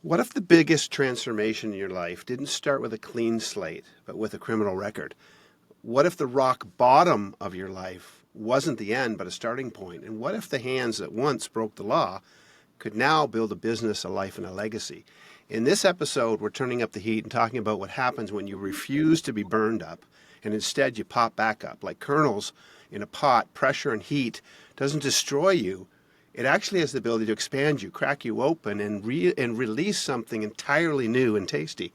What if the biggest transformation in your life didn't start with a clean slate, but with a criminal record? What if the rock bottom of your life wasn't the end, but a starting point? And what if the hands that once broke the law could now build a business, a life, and a legacy? In this episode, we're turning up the heat and talking about what happens when you refuse to be burned up and instead you pop back up. Like kernels in a pot, pressure and heat doesn't destroy you. It actually has the ability to expand you, crack you open, and release something entirely new and tasty.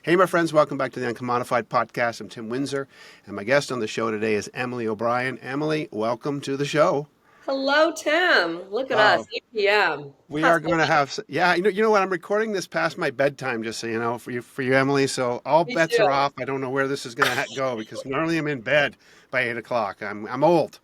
Hey, my friends, welcome back to the UNCOMMODiFiED Podcast. I'm Tim Windsor, and my guest on the show today is Emily O'Brien. Emily, welcome to the show. Hello, Tim. Look at us, 8 p.m. We are going to have, you know what? I'm recording this past my bedtime, just so you know, for you, Emily. So all Me bets too. are off. I don't know where this is going to go because normally I'm in bed by 8 o'clock. I'm old.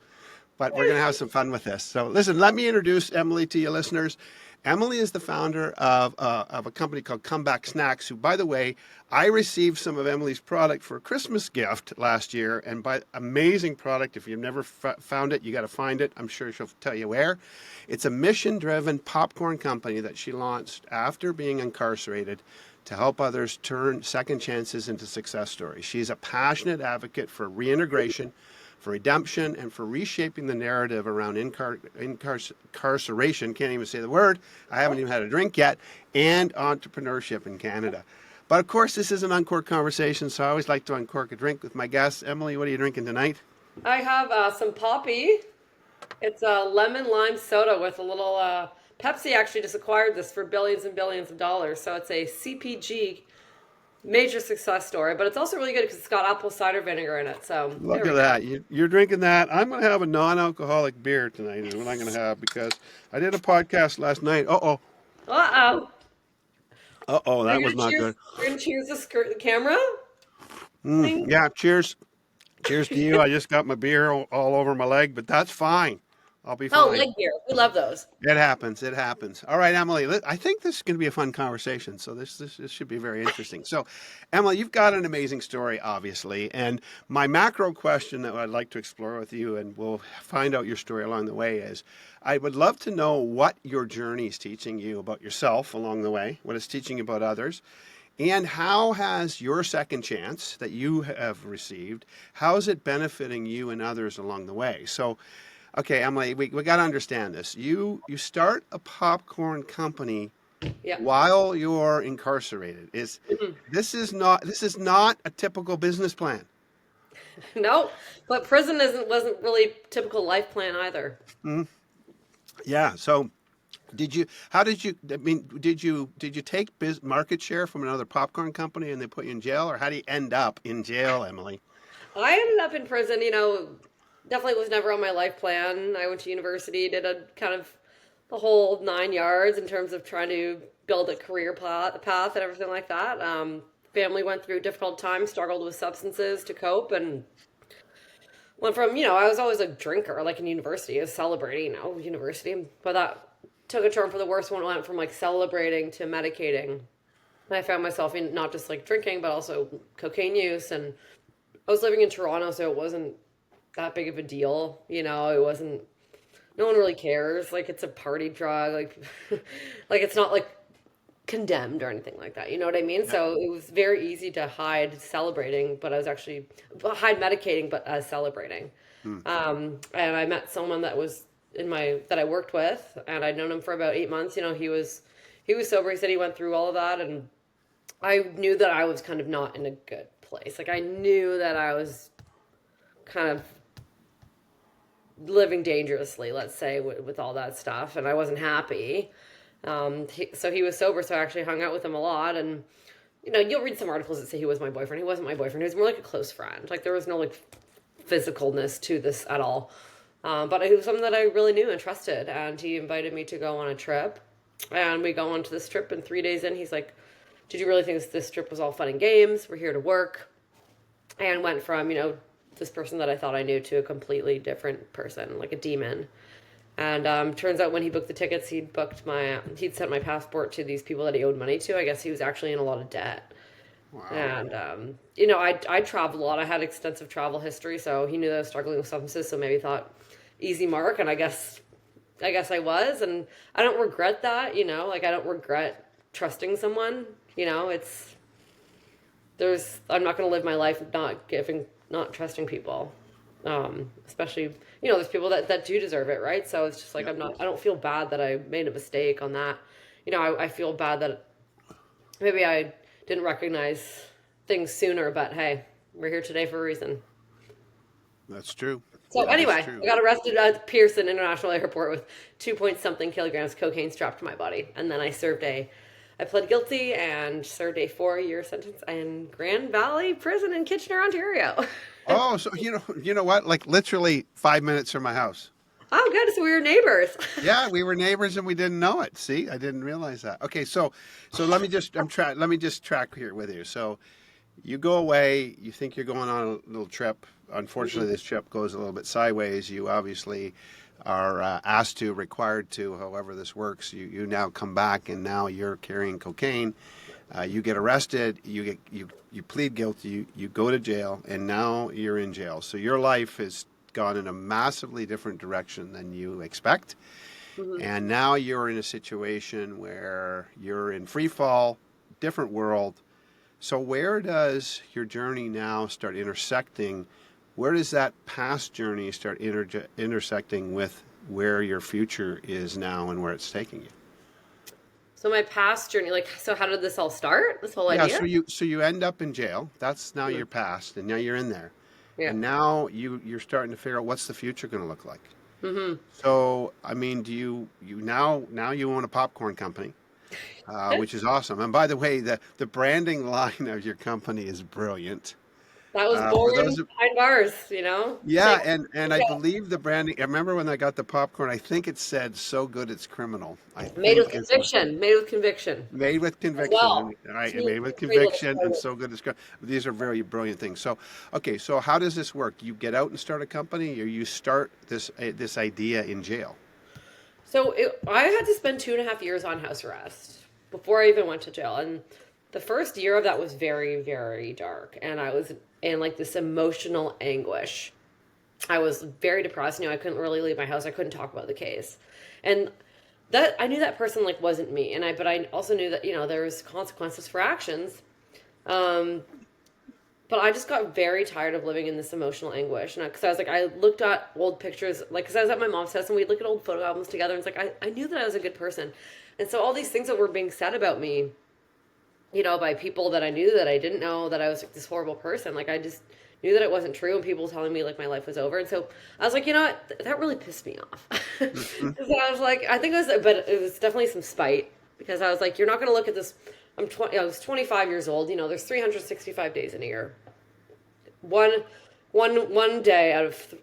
But we're going to have some fun with this. So listen, let me introduce Emily to your listeners. Emily is the founder of a company called Comeback Snacks, who, by the way, I received some of Emily's product for a Christmas gift last year. And by amazing product, if you've never found it, you got to find it. I'm sure she'll tell you where. It's a mission-driven popcorn company that she launched after being incarcerated to help others turn second chances into success stories. She's a passionate advocate for reintegration, for redemption, and for reshaping the narrative around incarceration, can't even say the word, I haven't even had a drink yet, and entrepreneurship in Canada. But of course, this is an uncorked conversation, so I always like to uncork a drink with my guests. Emily, what are you drinking tonight? I have some Poppy. It's a lemon lime soda with a little, Pepsi actually just acquired this for billions and billions of dollars. So it's a CPG major success story, but it's also really good because it's got apple cider vinegar in it. So look at that. You're drinking that. I'm going to have a non-alcoholic beer tonight is what I'm going to have because I did a podcast last night. Uh-oh. That was not good. You're going to cheers the camera? Yeah, cheers. Cheers to you. I just got my beer all over my leg, but that's fine. I'll be fine. Oh, leg beer. We love those. It happens. It happens. All right, Emily, I think this is going to be a fun conversation. So this should be very interesting. So, Emily, you've got an amazing story, obviously. And my macro question that I'd like to explore with you, and we'll find out your story along the way, is I would love to know what your journey is teaching you about yourself along the way, what it's teaching you about others, and how has your second chance that you have received, how is it benefiting you and others along the way? So, okay, Emily, we got to understand this. You start a popcorn company while you're incarcerated. This is not a typical business plan. No, but prison wasn't really a typical life plan either. Mm-hmm. Yeah. So, did you take market share from another popcorn company and they put you in jail, or how do you end up in jail, Emily? I ended up in prison. Definitely was never on my life plan. I went to university, did a kind of the whole 9 yards in terms of trying to build a career path and everything like that. Family went through difficult times, struggled with substances to cope, and went from, I was always a drinker, like in university. I was celebrating, university. But that took a turn for the worse when it went from like celebrating to medicating. And I found myself in not just like drinking, but also cocaine use. And I was living in Toronto, so it wasn't that big of a deal. It wasn't, no one really cares. Like it's a party drug. Like, like it's not like condemned or anything like that. You know what I mean? Yeah. So it was very easy to hide celebrating, but I was actually hide medicating, but celebrating. And I met someone that was that I worked with, and I'd known him for about 8 months. He was sober. He said he went through all of that, and I knew that I was kind of not in a good place. Like I knew that I was kind of living dangerously, let's say, with all that stuff, and I wasn't happy. So he was sober, so I actually hung out with him a lot, and you'll read some articles that say he was my boyfriend. He wasn't my boyfriend. He was more like a close friend. Like there was no like physicalness to this at all. But he was someone that I really knew and trusted, and he invited me to go on a trip, and we go on to this trip, and 3 days in, he's like, did you really think this trip was all fun and games? We're here to work. And went from, this person that I thought I knew to a completely different person, like a demon. And turns out when he booked the tickets, he'd sent my passport to these people that he owed money to. I guess he was actually in a lot of debt. Wow. And, I traveled a lot. I had extensive travel history, so he knew that I was struggling with substances, so maybe thought, easy mark, and I guess I was, and I don't regret that, like I don't regret trusting someone. I'm not going to live my life not trusting people. Especially, there's people that do deserve it, right? So it's just like, Yeah. I don't feel bad that I made a mistake on that. I feel bad that maybe I didn't recognize things sooner, but hey, we're here today for a reason. That's true. So That is anyway, true. I got arrested at Pearson International Airport with 2 point something kilograms cocaine strapped to my body. And then I pled guilty and served a 4-year sentence in Grand Valley Prison in Kitchener, Ontario. Oh, so you know what? Like literally 5 minutes from my house. Oh, good. So we were neighbors. Yeah, we were neighbors and we didn't know it. See, I didn't realize that. Okay, so let me just track here with you. So you go away, you think you're going on a little trip. Unfortunately, this trip goes a little bit sideways. You obviously are required to, however this works. You now come back and now you're carrying cocaine. You get arrested. You plead guilty. You go to jail, and now you're in jail. So your life has gone in a massively different direction than you expect. Mm-hmm. And now you're in a situation where you're in free fall, different world. So where does your journey now start intersecting? Where does that past journey start intersecting with where your future is now and where it's taking you? So my past journey, so how did this all start? This whole Yeah, idea? so you end up in jail. That's now your past, and now you're in there. Yeah. And now you're starting to figure out what's the future going to look like. Mm-hmm. So, I mean, do you now you own a popcorn company, which is awesome. And by the way, the branding line of your company is brilliant. That was For born those behind bars, Yeah, Take- and I believe the branding. I remember when I got the popcorn. I think it said "So good it's criminal." Made with conviction. Made with conviction. Made with As conviction. well. All right, Two made with great little conviction, and so good it's. These are very brilliant things. So, okay, so how does this work? You get out and start a company, or you start this idea in jail? So I had to spend 2.5 years on house arrest before I even went to jail. And the first year of that was very, very dark. And I was in this emotional anguish. I was very depressed. I couldn't really leave my house. I couldn't talk about the case. And that I knew that person wasn't me. But I also knew that, there was consequences for actions. But I just got very tired of living in this emotional anguish. And because I looked at old pictures, because I was at my mom's house and we'd look at old photo albums together. And it's I knew that I was a good person. And so all these things that were being said about me, by people that I knew that I didn't know, that I was this horrible person. I just knew that it wasn't true, and people telling me my life was over. And so I was you know what? That really pissed me off. So I was I think it was definitely some spite, because I was you're not going to look at this. I was 25 years old. There's 365 days in a year. One day out of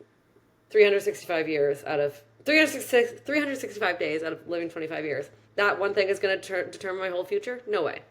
365 years out of 365 days out of living 25 years. That one thing is going to determine my whole future? No way.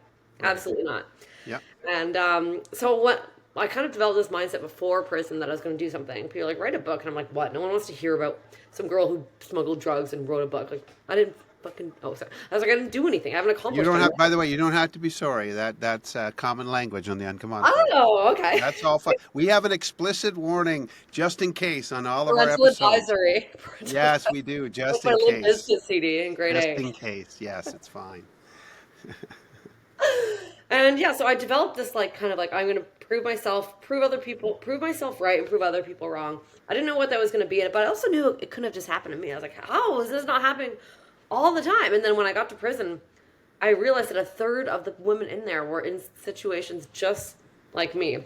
Absolutely not. Yeah. And so what I kind of developed this mindset before prison that I was going to do something. People are write a book, and I'm what? No one wants to hear about some girl who smuggled drugs and wrote a book. I didn't fucking. Oh, sorry. I was I didn't do anything. I haven't accomplished. You don't anything. have. By the way, you don't have to be sorry. That's common language on the UNCOMMODiFiED. Oh, okay. That's all fine. We have an explicit warning just in case on all of our Parental episodes. advisory. Yes, we do. Just my in little case. business CD in grade Just 8. in case. Yes, it's fine. And yeah, so I developed this I'm going to prove myself, prove other people, prove myself right, and prove other people wrong. I didn't know what that was going to be, but I also knew it couldn't have just happened to me. I was how is this not happening all the time? And then when I got to prison, I realized that a third of the women in there were in situations just like me.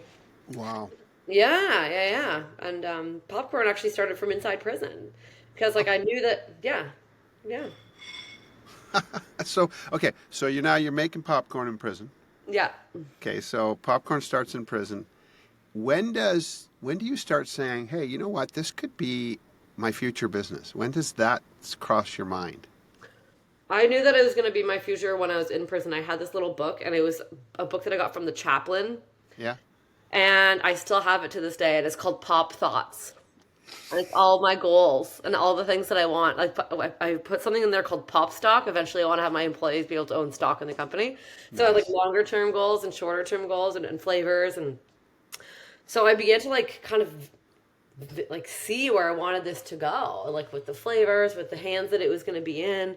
Wow. Yeah. And popcorn actually started from inside prison, because I knew that, yeah. So you're making popcorn in prison. Yeah. Okay, so popcorn starts in prison. When do you start saying, hey, you know what, this could be my future business? When does that cross your mind? I knew that it was going to be my future when I was in prison. I had this little book, and it was a book that I got from the chaplain. Yeah. And I still have it to this day, and it's called Pop Thoughts. And it's all my goals and all the things that I want. I put something in there called Pop Stock. Eventually, I want to have my employees be able to own stock in the company. So I have longer term goals and shorter term goals and flavors. And so I began to kind of see where I wanted this to go, with the flavors, with the hands that it was going to be in.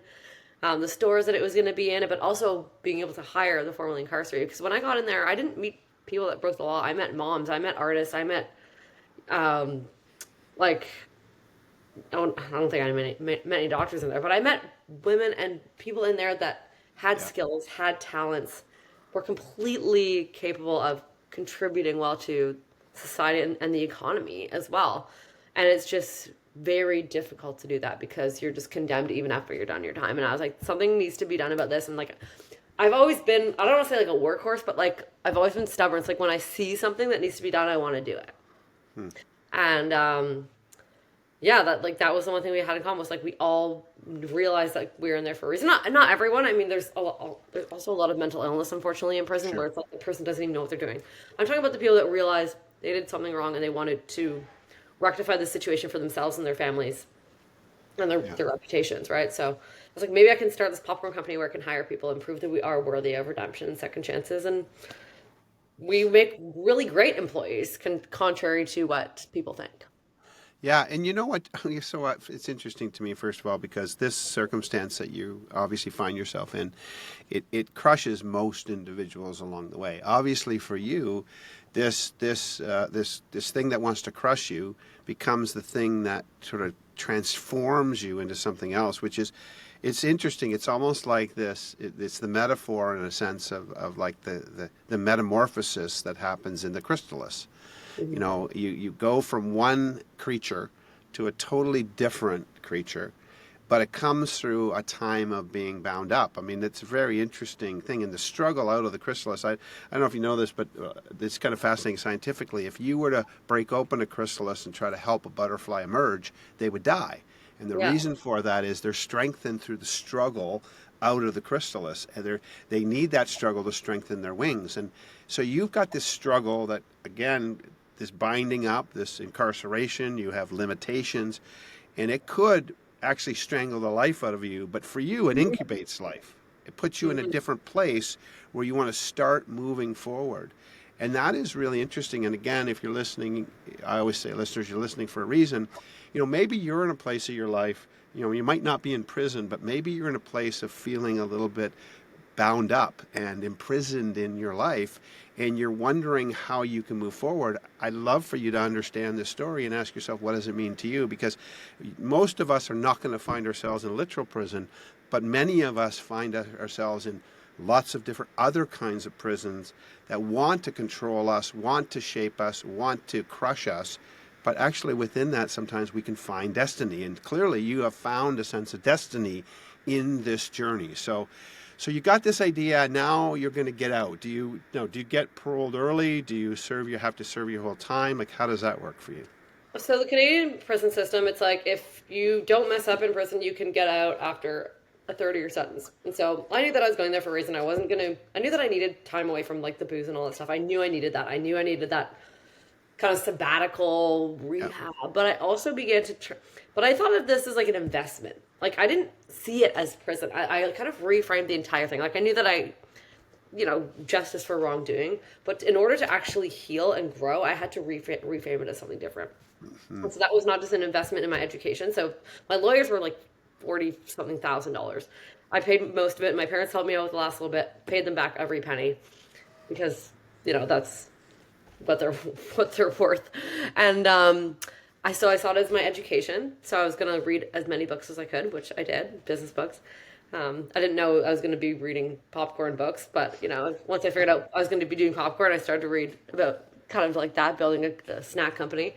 the stores that it was going to be in, but also being able to hire the formerly incarcerated. Because when I got in there, I didn't meet people that broke the law. I met moms, I met artists, I met um, like I don't think I met many doctors in there, but I met women and people in there that had Yeah. skills, had talents, were completely capable of contributing well to society and the economy as well. And it's just very difficult to do that because you're just condemned even after you're done your time. And I was like, something needs to be done about this. And like, I've always been, I don't want to say like a workhorse, but like, I've always been stubborn. It's like when I see something that needs to be done, I want to do it. Hmm. And yeah, that was the one thing we had in common was like we all realized that we were in there for a reason. Not everyone. I mean, there's also a lot of mental illness, unfortunately, in prison Sure. where it's like the person doesn't even know what they're doing. I'm talking about the people that realized they did something wrong and they wanted to rectify the situation for themselves and their families and Yeah. their reputations, right? So I was like, maybe I can start this popcorn company where I can hire people and prove that we are worthy of redemption and second chances, and we make really great employees, contrary to what people think. Yeah, and you know what? So it's interesting to me, first of all, because this circumstance that you obviously find yourself in, it crushes most individuals along the way. Obviously, for you, this thing that wants to crush you becomes the thing that sort of transforms you into something else, which is, it's interesting. It's almost like this. It's the metaphor in a sense of like the metamorphosis that happens in the chrysalis. You Mhm. know, you go from one creature to a totally different creature, but it comes through a time of being bound up. I mean, it's a very interesting thing. And the struggle out of the chrysalis, I don't know if you know this, but it's kind of fascinating scientifically. If you were to break open a chrysalis and try to help a butterfly emerge, they would die. And the Yeah. reason for that is they're strengthened through the struggle out of the chrysalis, and they need that struggle to strengthen their wings. And so you've got this struggle that, again, this binding up, this incarceration, you have limitations, and it could actually strangle the life out of you. But for you, it incubates life. It puts you in a Mhm. different place where you want to start moving forward. And that is really interesting. And again, if you're listening, I always say, listeners, you're listening for a reason. You know, maybe you're in a place of your life, you know, you might not be in prison, but maybe you're in a place of feeling a little bit bound up and imprisoned in your life, and you're wondering how you can move forward. I'd love for you to understand this story and ask yourself, what does it mean to you? Because most of us are not going to find ourselves in literal prison, but many of us find ourselves in lots of different other kinds of prisons that want to control us, want to shape us, want to crush us. But actually, within that, sometimes we can find destiny. And clearly, you have found a sense of destiny in this journey. So you got this idea. Now you're going to get out. Do you no? Do you get paroled early? Do you serve? You have to serve your whole time. Like, how does that work for you? So the Canadian prison system, it's like if you don't mess up in prison, you can get out after a third of your sentence. And so I knew that I was going there for a reason. I knew that I needed time away from like the booze and all that stuff. I knew I needed that. I knew I needed that kind of sabbatical Yeah. rehab. But I also began to, but I thought of this as like an investment. Like I didn't see it as prison. I kind of reframed the entire thing. Like I knew that justice for wrongdoing. But in order to actually heal and grow, I had to reframe it as something different. Hmm. And so that was not just an investment in my education. So my lawyers were like 40 something thousand dollars. I paid most of it. My parents helped me out with the last little bit, paid them back every penny because, that's what they're what they're worth. And I saw it as my education. So I was gonna read as many books as I could, which I did, business books. I didn't know I was going to be reading popcorn books, but once I figured out I was going to be doing popcorn, I started to read about kind of like that, building a snack company.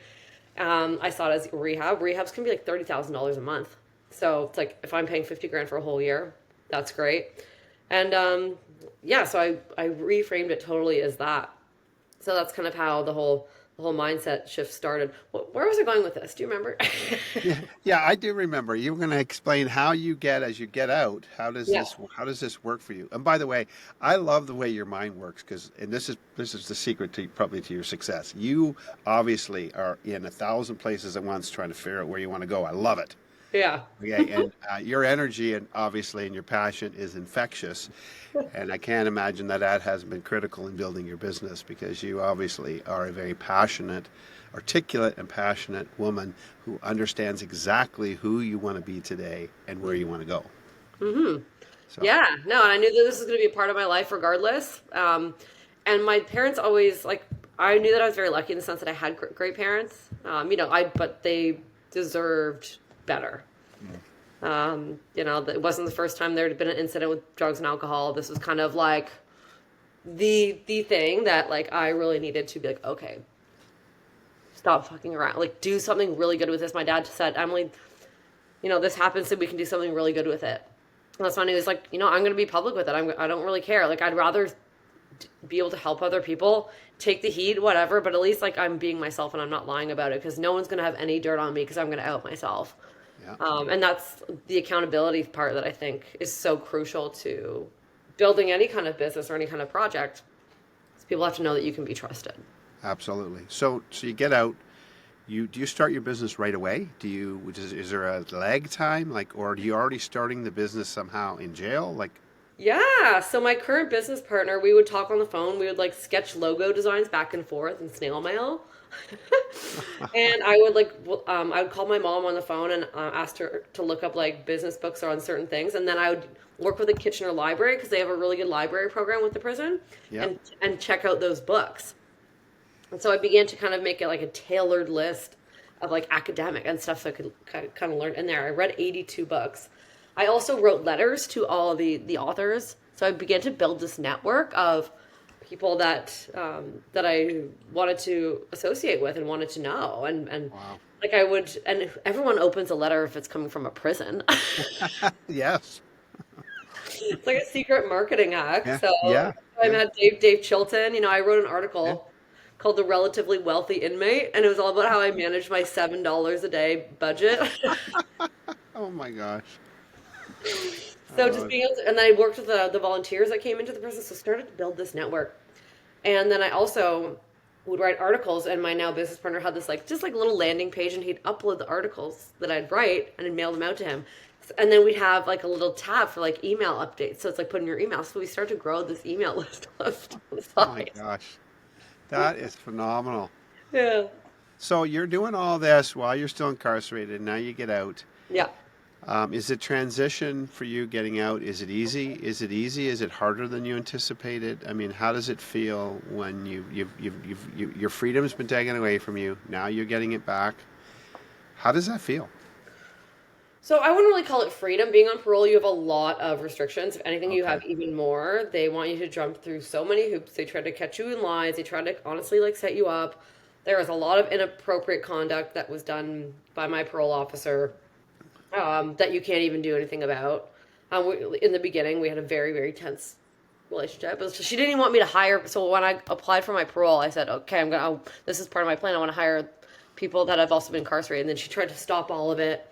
I saw it as rehab. Rehabs can be like $30,000 a month. So it's like if I'm paying 50 grand for a whole year, that's great. And yeah, so I reframed it totally as that. So that's kind of how the whole mindset shift started. Where was I going with this? Do you remember? Yeah, yeah, I do remember. You were going to explain how you get as you get out. Yeah. How does this work for you? And by the way, I love the way your mind works because, and this is the secret to probably to your success. You obviously are in 1,000 places at once trying to figure out where you want to go. I love it. Yeah. Okay, and your energy and obviously and your passion is infectious, and I can't imagine that hasn't been critical in building your business because you obviously are a very passionate, articulate, and passionate woman who understands exactly who you want to be today and where you want to go. Mm-hmm. So, Yeah, no, and I knew that this was going to be a part of my life regardless. And my parents always like I knew that I was very lucky in the sense that I had great parents. But they deserved better. It wasn't the first time there had been an incident with drugs and alcohol. This was kind of like the thing that like I really needed to be like, okay, stop fucking around. Like do something really good with this. My dad said, Emily, this happens so we can do something really good with it. And that's when he was like, I'm going to be public with it. I don't really care. Like I'd rather be able to help other people, take the heat, whatever, but at least like I'm being myself and I'm not lying about it because no one's going to have any dirt on me because I'm going to out myself. yeah. And that's the accountability part that I think is so crucial to building any kind of business or any kind of project. So people have to know that you can be trusted. Absolutely. So you get out. Do you start your business right away? Is there a lag time, or are you already starting the business somehow in jail? Yeah. So my current business partner, we would talk on the phone. We would like sketch logo designs back and forth in snail mail. And I would call my mom on the phone and ask her to look up like business books on certain things. And then I would work with the Kitchener Library because they have a really good library program with the prison and check out those books. And so I began to kind of make it like a tailored list of like academic and stuff so I could kind of learn in there. I read 82 books. I also wrote letters to all of the authors. So I began to build this network of people that I wanted to associate with and wanted to know. And Wow. like I would, and everyone opens a letter if it's coming from a prison. Yes. It's like a secret marketing hack. Yeah. So Yeah. I met Dave Chilton. I wrote an article called The Relatively Wealthy Inmate, and it was all about how I managed my $7 a day budget. Oh my gosh. So just being able to, and then I worked with the volunteers that came into the prison, so started to build this network. And then I also would write articles, and my now business partner had this just little landing page, and he'd upload the articles that I'd write and I'd mail them out to him. And then we'd have like a little tab for like email updates. So it's like putting your email. So we started to grow this email list on the side. Oh my gosh. That is phenomenal. Yeah. So you're doing all this while you're still incarcerated. Now you get out. Yeah. Is it transition for you getting out? Is it easy? Is it harder than you anticipated? I mean, how does it feel when your freedom's been taken away from you? Now you're getting it back. How does that feel? So I wouldn't really call it freedom. Being on parole, you have a lot of restrictions. If anything, you have even more. They want you to jump through so many hoops. They try to catch you in lies. They try to honestly set you up. There was a lot of inappropriate conduct that was done by my parole officer that you can't even do anything about. In the beginning, we had a very, very tense relationship. She didn't even want me to hire. So when I applied for my parole, I said, okay, this is part of my plan. I want to hire people that have also been incarcerated. And then she tried to stop all of it.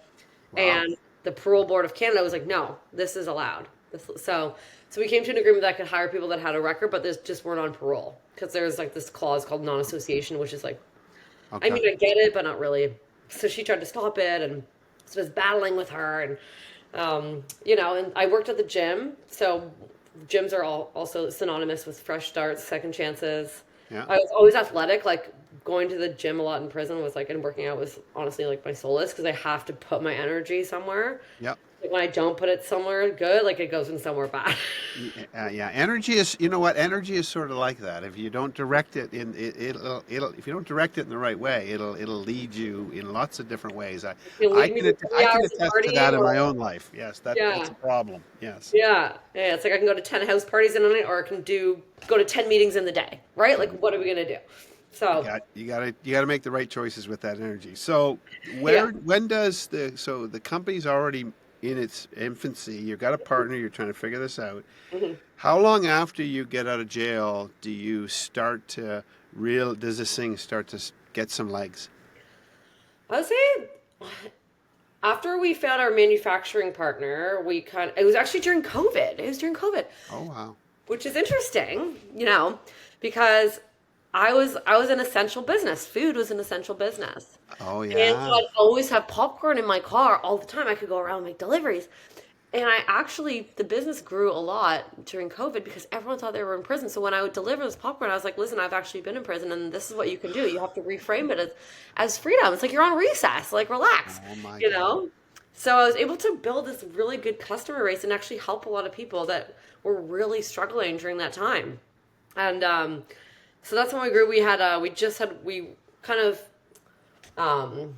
Wow. And the Parole Board of Canada was like, no, this is allowed. So we came to an agreement that I could hire people that had a record, but they just weren't on parole. Because there's this clause called non-association, which is okay. I mean, I get it, but not really. So she tried to stop it, and so I was battling with her. And, and I worked at the gym. So gyms are also synonymous with fresh starts, second chances. Yeah. I was always athletic, going to the gym a lot in prison was and working out was honestly my solace because I have to put my energy somewhere. Yep. When I don't put it somewhere good, it goes in somewhere bad. Yeah. Energy is, energy is sort of like that. If you don't direct it if you don't direct it in the right way, it'll lead you in lots of different ways. I can attest to that in my own life. Yes, that's a problem. Yes. Yeah. It's I can go to 10 house parties in a night, or I can go to 10 meetings in the day, right? What are we gonna do? So you gotta make the right choices with that energy. So when does the company's already in its infancy? You've got a partner. You're trying to figure this out. Mm-hmm. How long after you get out of jail do you start to does this thing start to get some legs? I would say after we found our manufacturing partner, it was actually during COVID. It was during COVID. Oh wow! Which is interesting, because I was an essential business. Food was an essential business. Oh, yeah. And so I'd always have popcorn in my car all the time. I could go around and make deliveries. And the business grew a lot during COVID because everyone thought they were in prison. So when I would deliver this popcorn, I was like, listen, I've actually been in prison and this is what you can do. You have to reframe it as freedom. It's like you're on recess, relax, Oh, my God. So I was able to build this really good customer base and actually help a lot of people that were really struggling during that time. And so that's when we grew. We kind of um,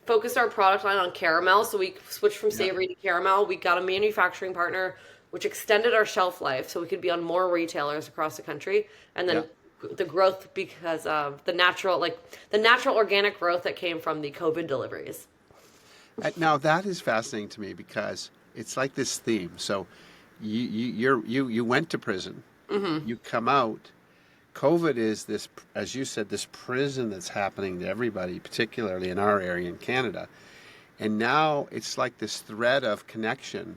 focused our product line on caramel. So we switched from Yeah. savory to caramel. We got a manufacturing partner, which extended our shelf life so we could be on more retailers across the country. And Yeah. then the growth because of the natural organic growth that came from the COVID deliveries. Now that is fascinating to me because it's like this theme. So you went to prison, you come out. COVID is this, as you said, this prison that's happening to everybody, particularly in our area in Canada. And now it's like this thread of connection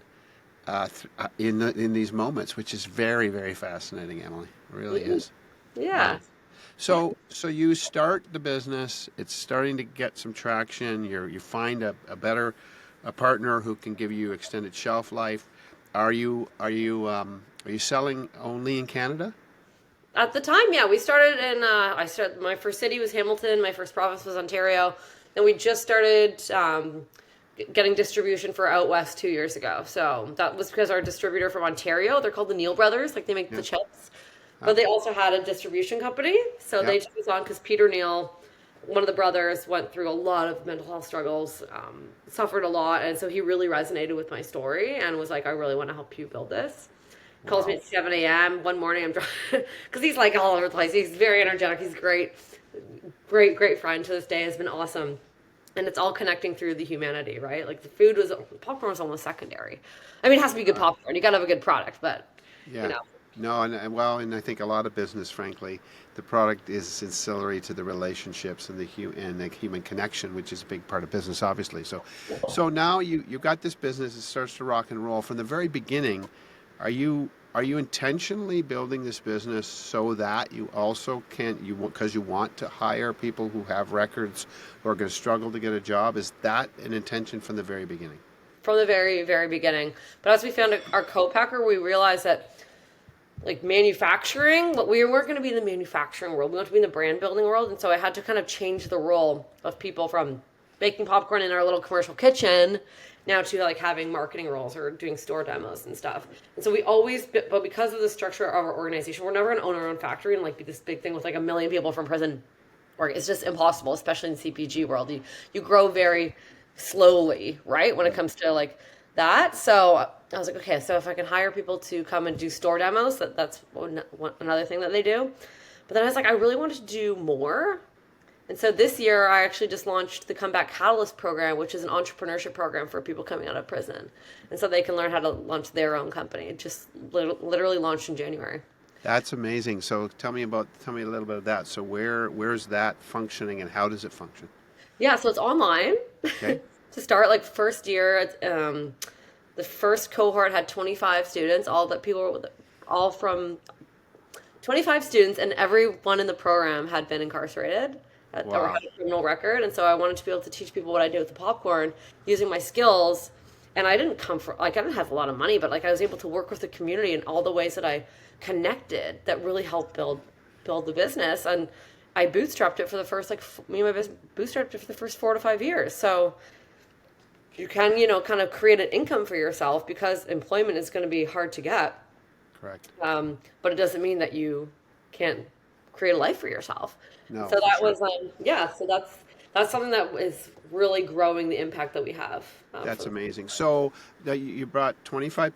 in these moments, which is very, very fascinating, Emily. It really is. Yeah. So you start the business. It's starting to get some traction. You find a partner who can give you extended shelf life. Are you selling only in Canada? At the time, yeah, we started my first city was Hamilton, my first province was Ontario, and we just started getting distribution for out west 2 years ago. So that was because our distributor from Ontario, they're called the Neal Brothers, like they make the chips, but they also had a distribution company. So they took us on because Peter Neal, one of the brothers, went through a lot of mental health struggles, suffered a lot, and so he really resonated with my story and was like, I really want to help you build this. Calls me at 7 a.m. one morning. I'm driving because he's like all over the place. He's very energetic. He's great friend to this day. Has been awesome, and it's all connecting through the humanity, right? Like popcorn was almost secondary. I mean, it has to be good popcorn. You got to have a good product, but Yeah. you know, No, and I think a lot of business, frankly, the product is ancillary to the relationships and the human connection, which is a big part of business, obviously. So now you got this business. It starts to rock and roll from the very beginning. Are you intentionally building this business so that you also because you want to hire people who have records who are going to struggle to get a job? Is that an intention from the very beginning? from the very very beginning. But as we found our co-packer, we realized that like manufacturing, but we weren't going to be in the manufacturing world. We wanted to be in the brand building world, and so I had to kind of change the role of people from making popcorn in our little commercial kitchen now to like having marketing roles or doing store demos and stuff. And so but because of the structure of our organization, we're never going to own our own factory and like be this big thing with like a million people from prison. Or it's just impossible, especially in CPG world. You grow very slowly, right? When it comes to like that. So I was like, okay, so if I can hire people to come and do store demos, that's another thing that they do. But then I was like, I really wanted to do more. And so this year, I actually just launched the Comeback Catalyst program, which is an entrepreneurship program for people coming out of prison. And so they can learn how to launch their own company. It just literally launched in January. That's amazing. So tell me a little bit of that. So where's that functioning and how does it function? Yeah, so it's online. Okay. To start, like first year, the first cohort had 25 students, all from 25 students, and everyone in the program had been incarcerated or Wow. had a criminal record. And so I wanted to be able to teach people what I did with the popcorn using my skills. And I didn't I didn't have a lot of money, but like I was able to work with the community in all the ways that I connected that really helped build the business. And I bootstrapped it for the first me and my business bootstrapped it for the first 4 to 5 years. So you can, kind of create an income for yourself because employment is going to be hard to get. Correct. But it doesn't mean that you can't create a life for yourself. No, So for that sure. was, so that's something that is really growing the impact that we have. That's amazing. So you brought 25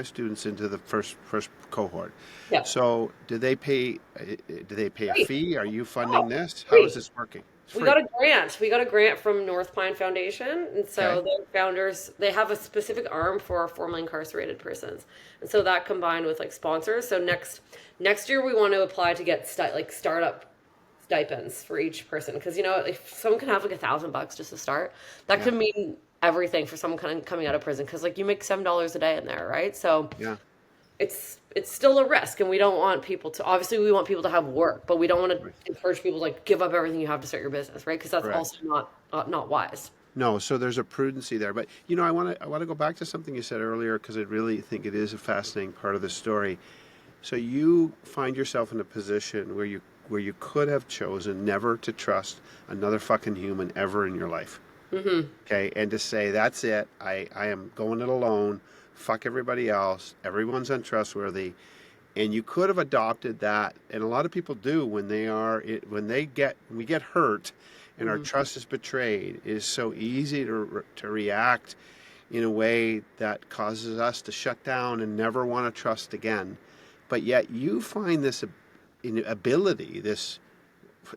students into the first cohort. Yeah. So do they pay a Free. fee? Are you funding Oh, this? How is free. this working? It's We free. got a grant. We got a grant from North Pine Foundation, and so Okay. their founders they have a specific arm for formerly incarcerated persons, and so that combined with like sponsors. So next year we want to apply to get startup stipends for each person because if someone can have like $1,000 just to start, that Yeah. could mean everything for someone coming out of prison because like you make $7 a day in there, right? So Yeah. it's still a risk, and we don't want people to. Obviously, we want people to have work, but we don't want to Right. encourage people to like give up everything you have to start your business, right? Because that's Correct. also not wise. No, so there's a prudency there. But I want to go back to something you said earlier because I really think it is a fascinating part of the story. So you find yourself in a position where you could have chosen never to trust another fucking human ever in your life. Okay, and to say that's it. I am going it alone. Fuck everybody else. Everyone's untrustworthy. And you could have adopted that, and a lot of people do when we get hurt, and our Hmm. trust is betrayed. It is so easy to react in a way that causes us to shut down and never want to trust again. But yet you find this ability, this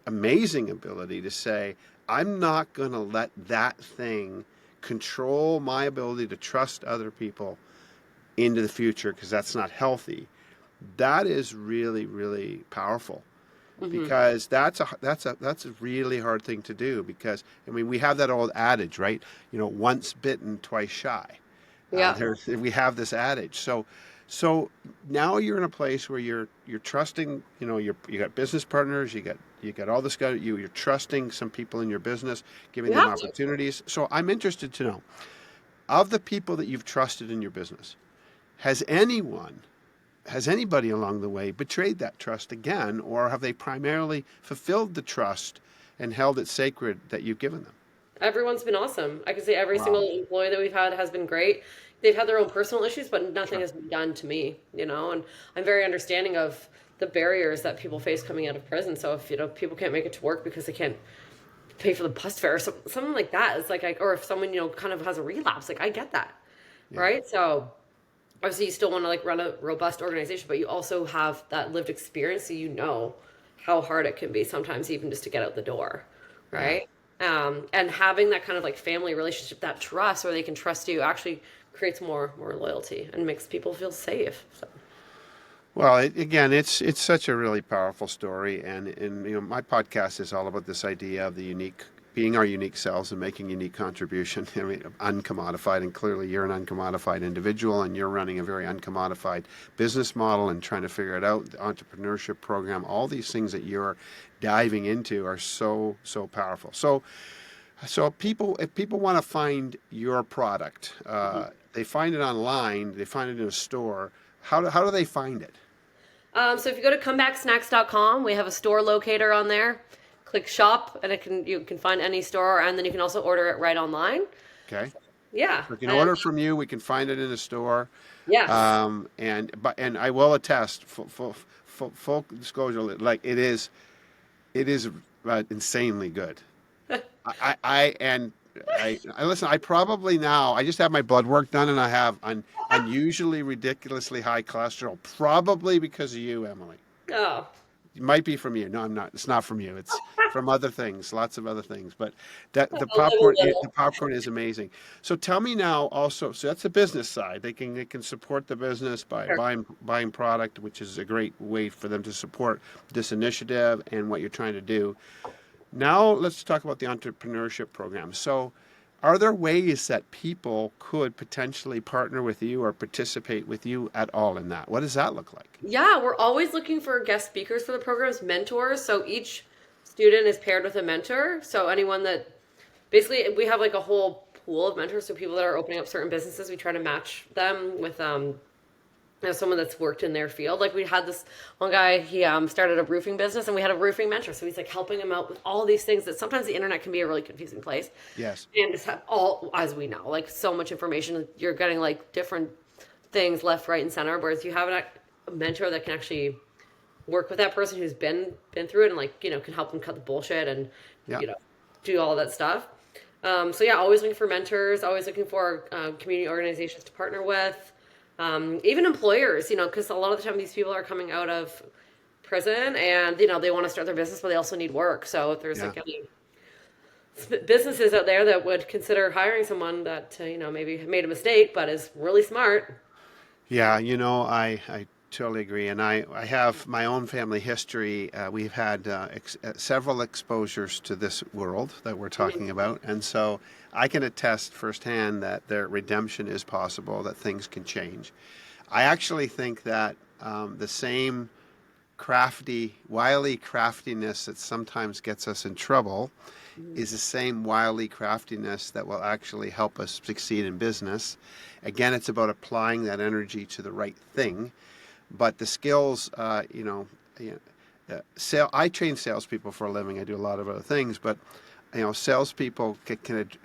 amazing ability to say, I'm not going to let that thing control my ability to trust other people into the future because that's not healthy. That is really, really powerful Hmm. because that's a really hard thing to do because I mean we have that old adage, right? Once bitten, twice shy. Yeah. We have this adage. So now you're in a place where you're trusting. You got business partners. You got all this guy. You're trusting some people in your business, giving You them have to. opportunities. So I'm interested to know, of the people that you've trusted in your business, has anybody along the way betrayed that trust again, or have they primarily fulfilled the trust and held it sacred that you've given them? Everyone's been awesome. I can say every Wow. single employee that we've had has been great. They've had their own personal issues, but nothing Sure. has been done to me, and I'm very understanding of the barriers that people face coming out of prison. So if, people can't make it to work because they can't pay for the bus fare or something like that, it's like, or if someone, kind of has a relapse, like I get that. Yeah. Right. So obviously you still want to like run a robust organization, but you also have that lived experience. So how hard it can be sometimes even just to get out the door. Yeah. Right. And having that kind of like family relationship, that trust where they can trust you actually creates more loyalty and makes people feel safe. So. Well, again, it's such a really powerful story, and my podcast is all about this idea of being our unique selves and making unique contribution. I mean, uncommodified, and clearly you're an uncommodified individual, and you're running a very uncommodified business model and trying to figure it out. The entrepreneurship program, all these things that you're diving into are so powerful. So if people want to find your product, Mhm. they find it online, they find it in a store. How do they find it? So if you go to comebacksnacks.com, we have a store locator on there. Click shop, and you can find any store, and then you can also order it right online. Okay. Yeah, We can and order from you. We can find it in a store, yes, and I will attest, full disclosure, like it is insanely good. I listen. I probably now. I just had my blood work done, and I have unusually ridiculously high cholesterol, probably because of you, Emily. oh, It might be from you. No, I'm not. It's not from you. It's from other things, lots of other things. But that the I'll live a popcorn, the little. popcorn is amazing. So tell me now, also. So that's the business side. They can support the business by Sure. buying product, which is a great way for them to support this initiative and what you're trying to do. Now let's talk about the entrepreneurship program. So, are there ways that people could potentially partner with you or participate with you at all in that? What does that look like? Yeah, we're always looking for guest speakers for the programs, mentors. So each student is paired with a mentor. So anyone that basically we have like a whole pool of mentors. So people that are opening up certain businesses, we try to match them with someone that's worked in their field. Like we had this one guy, he started a roofing business, and we had a roofing mentor. So he's like helping him out with all these things that sometimes the internet can be a really confusing place. Yes. And just have all, as we know, like so much information. You're getting like different things left, right, and center. Whereas you have a mentor that can actually work with that person who's been through it, and like can help them cut the bullshit and Yeah. you know do all that stuff. So yeah, always looking for mentors, always looking for community organizations to partner with, even employers. Because a lot of the time these people are coming out of prison, and they want to start their business, but they also need work. So if there's Yeah. like any businesses out there that would consider hiring someone that maybe made a mistake but is really smart. Yeah, I totally agree. And I have my own family history. We've had several exposures to this world that we're talking about. And so I can attest firsthand that their redemption is possible, that things can change. I actually think that the same wily craftiness that sometimes gets us in trouble is the same wily craftiness that will actually help us succeed in business. Again, it's about applying that energy to the right thing. But the skills, I train salespeople for a living. I do a lot of other things, but salespeople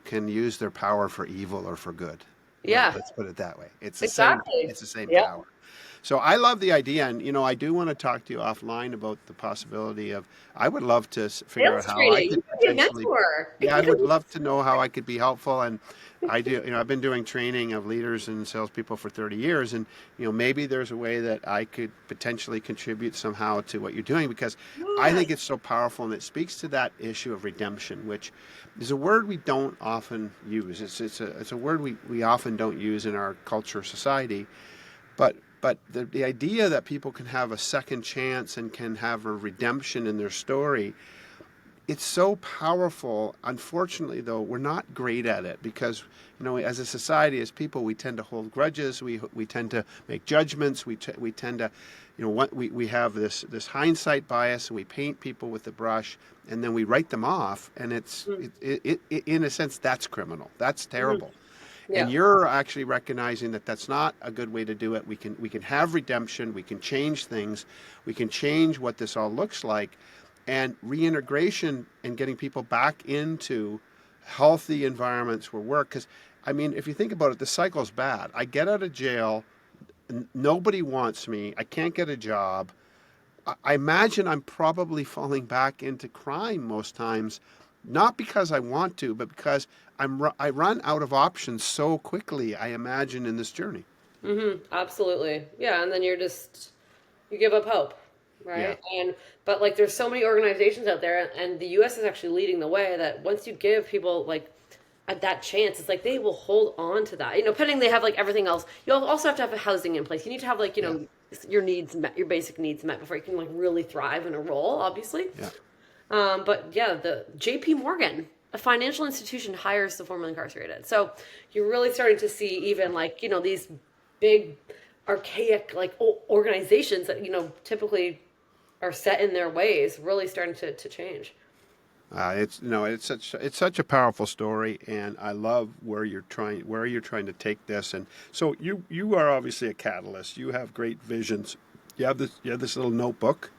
can use their power for evil or for good. Yeah, Let's put it that way. It's the same. exactly. It's the same Yep. power. So I love the idea, and I do want to talk to you offline about the possibility of. I would love to figure out Sales how I training. You could could be a potentially. mentor. Yeah, I would love to know how I could be helpful, and I do. I've been doing training of leaders and salespeople for 30 years, and maybe there's a way that I could potentially contribute somehow to what you're doing, because I Yeah. think it's so powerful, and it speaks to that issue of redemption, which is a word we don't often use. It's a word we often don't use in our culture, society, but the idea that people can have a second chance and can have a redemption in their story, it's so powerful. Unfortunately, though, we're not great at it because, as a society, as people, we tend to hold grudges. We tend to make judgments. We tend to, we have this hindsight bias, and we paint people with the brush, and then we write them off. And it in a sense, that's criminal. That's terrible. And Yeah. you're actually recognizing that that's not a good way to do it. We can have redemption. We can change things. We can change what this all looks like. And reintegration and getting people back into healthy environments where work. Because, if you think about it, the cycle's bad. I get out of jail. Nobody wants me. I can't get a job. I imagine I'm probably falling back into crime most times, not because I want to, but because I run out of options so quickly, I imagine, in this journey. Absolutely. Yeah, and then you give up hope, Yeah. right? But like there's so many organizations out there, and the US is actually leading the way, that once you give people like at that chance, it's like they will hold on to that. Pending they have like everything else. You also have to have a housing in place. You need to have like, your needs met, your basic needs met before you can like really thrive in a role, obviously. Yeah. But yeah, the JP Morgan, a financial institution, hires the formerly incarcerated. So you're really starting to see even like, these big archaic like organizations that, typically are set in their ways, really starting to change. It's such a powerful story, and I love where you're trying to take this. And so you are obviously a catalyst. You have great visions. You have this little notebook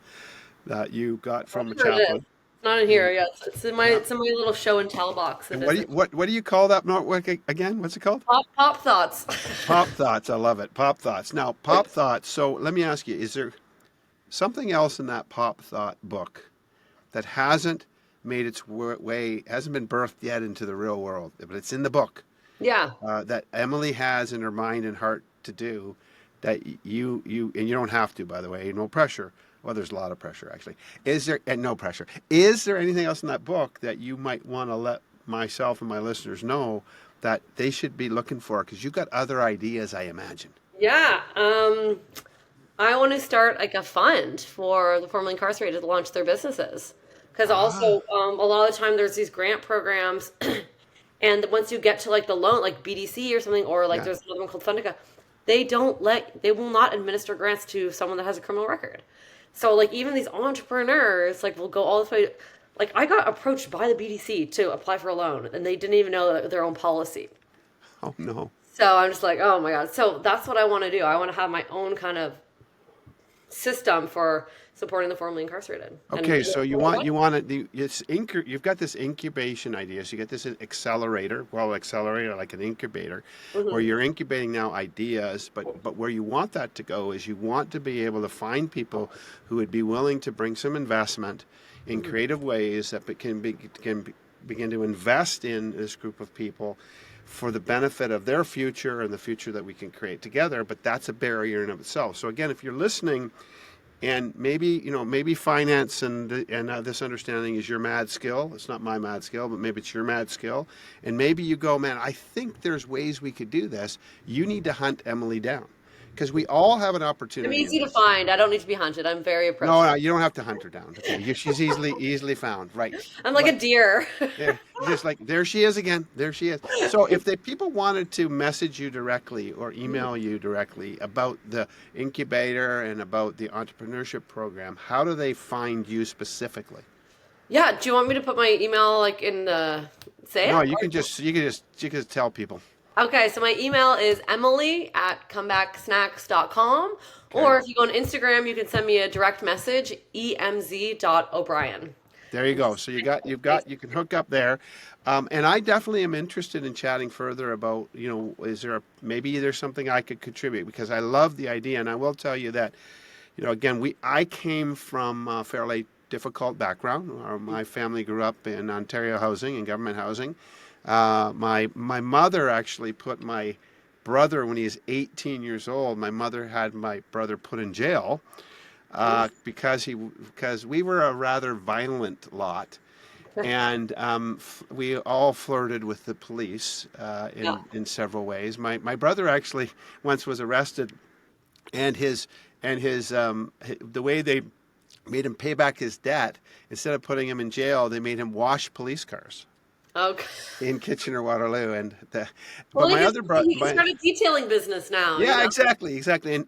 that you got from a Sure it is. chaplain. It's not in here. Yes, it's in my little show and tell box. And what do you call that notebook again? What's it called? Pop thoughts. Pop thoughts. I love it. Pop thoughts. Now, pop thoughts. So let me ask you: is there something else in that pop thought book that hasn't made its way, hasn't been birthed yet into the real world, but it's in the book? Yeah. That Emily has in her mind and heart to do, that you and you don't have to, by the way, no pressure. Well, there's a lot of pressure, actually. No pressure. Is there anything else in that book that you might want to let myself and my listeners know that they should be looking for? Because you've got other ideas, I imagine. Yeah. I want to start like a fund for the formerly incarcerated to launch their businesses. Because also, a lot of the time there's these grant programs, and once you get to like the loan, like BDC or something, or like there's another one called Fundica, they will not administer grants to someone that has a criminal record. So like even these entrepreneurs like will go all the way. Like I got approached by the BDC to apply for a loan, and they didn't even know their own policy. Oh no. So I'm just like, oh my God. So that's what I want to do. I want to have my own kind of system for supporting the formerly incarcerated. Okay, so you've got this incubation idea. So you get this accelerator, like an incubator, where you're incubating now ideas, but where you want that to go is you want to be able to find people who would be willing to bring some investment in creative ways that can begin to invest in this group of people for the benefit of their future and the future that we can create together. But that's a barrier in of itself. So again, if you're listening, and maybe finance and this understanding is your mad skill. It's not my mad skill, but maybe it's your mad skill. And maybe you go, man, I think there's ways we could do this. You need to hunt Emily down, because we all have an opportunity. I'm easy to find. I don't need to be hunted. I'm very approachable. No, you don't have to hunt her down. Okay, she's easily found. Right. I'm like a deer. Just like, there she is again. There she is. So if the people wanted to message you directly or email you directly about the incubator and about the entrepreneurship program, how do they find you specifically? Yeah. Do you want me to put my email like in the say? No, you can just tell people. Okay, so my email is emily@comebacksnacks.com. Or if you go on Instagram, you can send me a direct message, emz.o'brien. There you go. So you can hook up there, and I definitely am interested in chatting further about, is there maybe there's something I could contribute, because I love the idea, and I will tell you that, again, I came from a fairly difficult background. My family grew up in Ontario housing and government housing. My mother actually put my brother, when he was 18 years old, my mother had my brother put in jail because we were a rather violent lot, and we all flirted with the police Yeah. in several ways. My brother actually once was arrested, and the way they made him pay back his debt, instead of putting him in jail, they made him wash police cars Okay. in Kitchener-Waterloo. Well, But my other brother, he can start a detailing business now. yeah, exactly,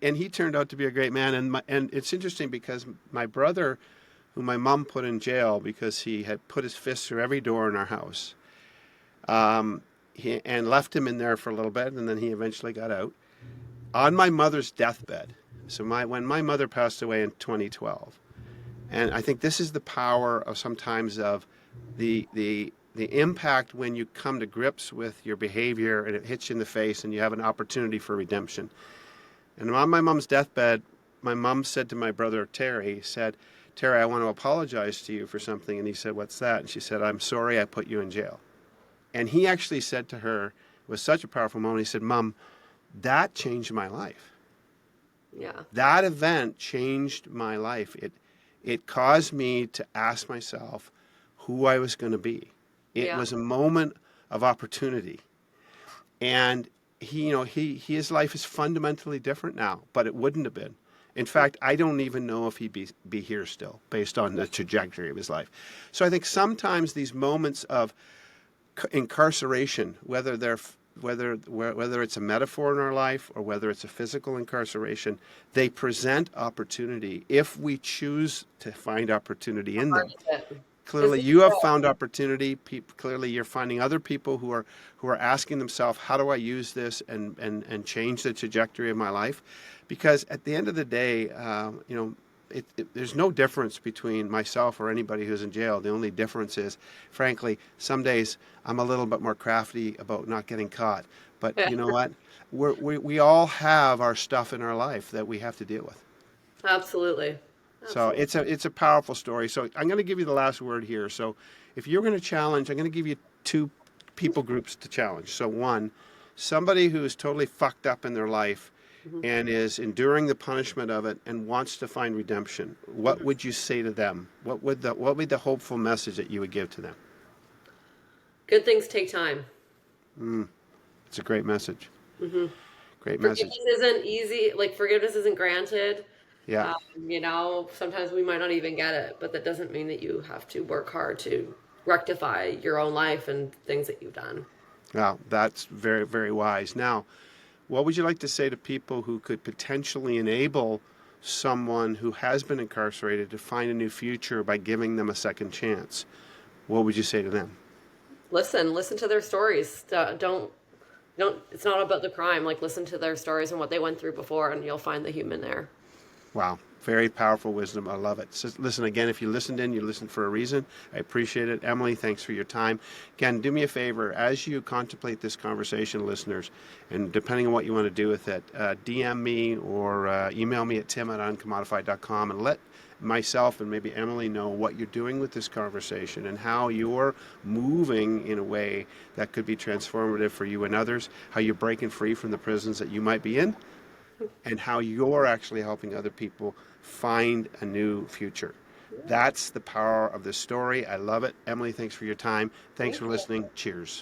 and he turned out to be a great man. And it's interesting because my brother, who my mom put in jail because he had put his fist through every door in our house, and left him in there for a little bit, and then he eventually got out. On my mother's deathbed, so when my mother passed away in 2012, and I think this is the power of sometimes of the impact when you come to grips with your behavior and it hits you in the face and you have an opportunity for redemption. And on my mom's deathbed, my mom said to my brother Terry, I want to apologize to you for something. And he said, what's that? And she said, I'm sorry I put you in jail. And he actually said to her, it was such a powerful moment, he said, Mom, that changed my life. Yeah. That event changed my life. It caused me to ask myself who I was going to be. It was a moment of opportunity. And his life is fundamentally different now, but it wouldn't have been. In fact, I don't even know if he'd be here still based on the trajectory of his life. So I think sometimes these moments of incarceration, whether it's a metaphor in our life or whether it's a physical incarceration, they present opportunity if we choose to find opportunity in them. Clearly, you have found opportunity. Clearly, you're finding other people who are asking themselves, how do I use this and change the trajectory of my life? Because at the end of the day, there's no difference between myself or anybody who's in jail. The only difference is, frankly, some days I'm a little bit more crafty about not getting caught. But you know what? We all have our stuff in our life that we have to deal with. Absolutely. So it's a powerful story. So I'm going to give you the last word here. So if you're going to challenge, I'm going to give you two people groups to challenge. So one, somebody who is totally fucked up in their life and is enduring the punishment of it and wants to find redemption. What would you say to them? What would be the hopeful message that you would give to them? Good things take time. It's a great message. Great Forgiveness message. isn't easy. Like, forgiveness isn't granted. Yeah. Sometimes we might not even get it, but that doesn't mean that you have to work hard to rectify your own life and things that you've done. Wow, that's very, very wise. Now, what would you like to say to people who could potentially enable someone who has been incarcerated to find a new future by giving them a second chance? What would you say to them? Listen to their stories. Don't, it's not about the crime. Like, listen to their stories and what they went through before, and you'll find the human there. Wow. Very powerful wisdom. I love it. So listen, again, if you listened in, you listened for a reason. I appreciate it. Emily, thanks for your time. Again, do me a favor. As you contemplate this conversation, listeners, and depending on what you want to do with it, DM me or email me at tim@uncommodified.com and let myself and maybe Emily know what you're doing with this conversation and how you're moving in a way that could be transformative for you and others, how you're breaking free from the prisons that you might be in, and how you're actually helping other people find a new future. That's the power of this story. I love it. Emily, thanks for your time. Thanks for listening. Cheers.